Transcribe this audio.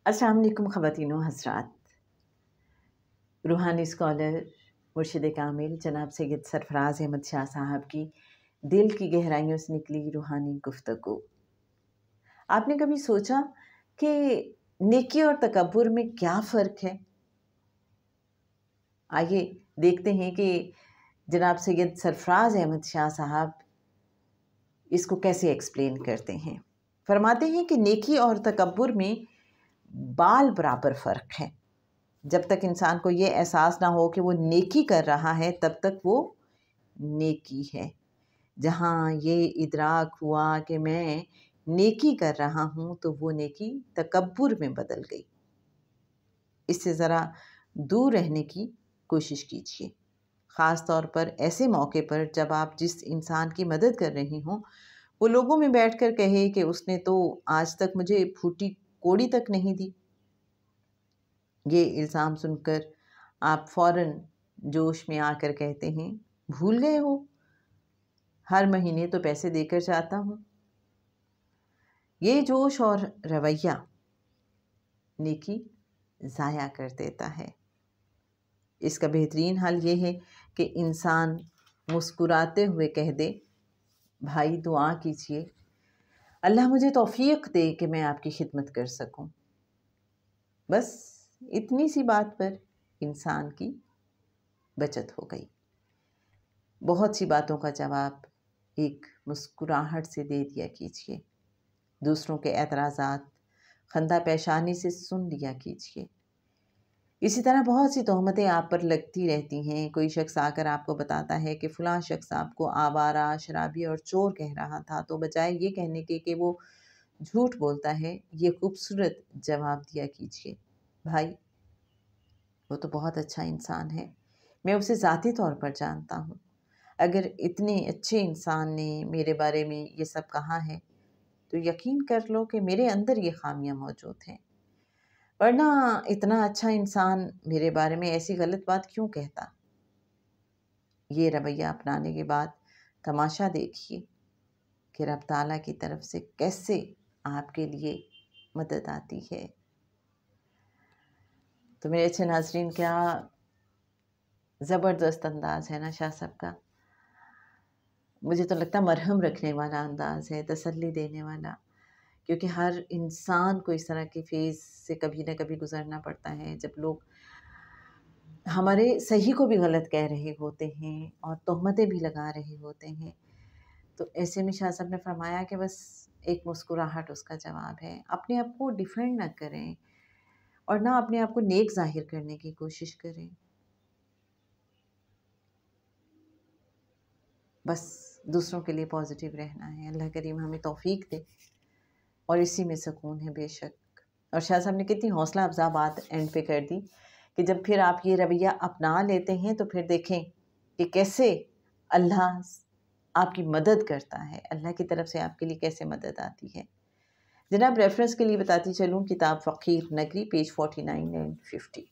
अस्सलाम वालेकुम ख़वातीन व हज़रात। रूहानी स्कॉलर मुर्शिद कामिल जनाब सैयद सरफराज अहमद शाह साहब की दिल की गहराइयों से निकली रूहानी गुफ्तगू। आपने कभी सोचा कि नेकी और तकब्बुर में क्या फ़र्क है? आइए देखते हैं कि जनाब सैयद सरफराज अहमद शाह साहब इसको कैसे एक्सप्लेन करते हैं। फरमाते हैं कि नेकी और तकब्बुर में बाल बराबर फ़र्क है। जब तक इंसान को ये एहसास ना हो कि वो नेकी कर रहा है तब तक वो नेकी है। जहाँ ये इदराक हुआ कि मैं नेकी कर रहा हूँ तो वो नेकी तकब्बुर में बदल गई। इससे ज़रा दूर रहने की कोशिश कीजिए, ख़ास तौर पर ऐसे मौके पर जब आप जिस इंसान की मदद कर रही हों वो लोगों में बैठकर कहे कि उसने तो आज तक मुझे फूटी कोड़ी तक नहीं दी। ये इल्ज़ाम सुनकर आप फ़ौरन जोश में आकर कहते हैं, भूल गए हो, हर महीने तो पैसे देकर जाता हूँ। ये जोश और रवैया नेकी ज़ाया कर देता है। इसका बेहतरीन हल ये है कि इंसान मुस्कुराते हुए कह दे, भाई दुआ कीजिए अल्लाह मुझे तौफ़ीक दे कि मैं आपकी खिदमत कर सकूं। बस इतनी सी बात पर इंसान की बचत हो गई। बहुत सी बातों का जवाब एक मुस्कुराहट से दे दिया कीजिए। दूसरों के एतराज़ात खंदा पेशानी से सुन लिया कीजिए। इसी तरह बहुत सी तोहमतें आप पर लगती रहती हैं। कोई शख्स आकर आपको बताता है कि फ़लाँ शख्स आपको आवारा, शराबी और चोर कह रहा था, तो बजाय ये कहने के कि वो झूठ बोलता है, ये खूबसूरत जवाब दिया कीजिए, भाई वो तो बहुत अच्छा इंसान है, मैं उसे ज़ाती तौर पर जानता हूँ। अगर इतने अच्छे इंसान ने मेरे बारे में ये सब कहा है तो यकीन कर लो कि मेरे अंदर ये खामियां मौजूद हैं, वरना इतना अच्छा इंसान मेरे बारे में ऐसी गलत बात क्यों कहता। ये रवैया अपनाने के बाद तमाशा देखिए कि रब ताला की तरफ से कैसे आपके लिए मदद आती है। तो मेरे अच्छे नाज़रीन, क्या ज़बरदस्त अंदाज़ है ना शाह साहब का। मुझे तो लगता है मरहम रखने वाला अंदाज़ है, तसल्ली देने वाला, क्योंकि हर इंसान को इस तरह के फ़ेज़ से कभी ना कभी गुज़रना पड़ता है जब लोग हमारे सही को भी गलत कह रहे होते हैं और तोहमतें भी लगा रहे होते हैं। तो ऐसे में शाह साहब ने फरमाया कि बस एक मुस्कुराहट उसका जवाब है। अपने आप को डिफेंड ना करें और ना अपने आप को नेक ज़ाहिर करने की कोशिश करें। बस दूसरों के लिए पॉजिटिव रहना है। अल्लाह करीम हमें तौफ़ीक दे और इसी में सुकून है बेशक। और शाह साहब ने कितनी हौसला अफ़ज़ा बात एंड पे कर दी कि जब फिर आप ये रवैया अपना लेते हैं तो फिर देखें कि कैसे अल्लाह आपकी मदद करता है, अल्लाह की तरफ से आपके लिए कैसे मदद आती है। जनाब रेफरेंस के लिए बताती चलूँ, किताब फ़कीर नगरी पेज 49 एंड 50।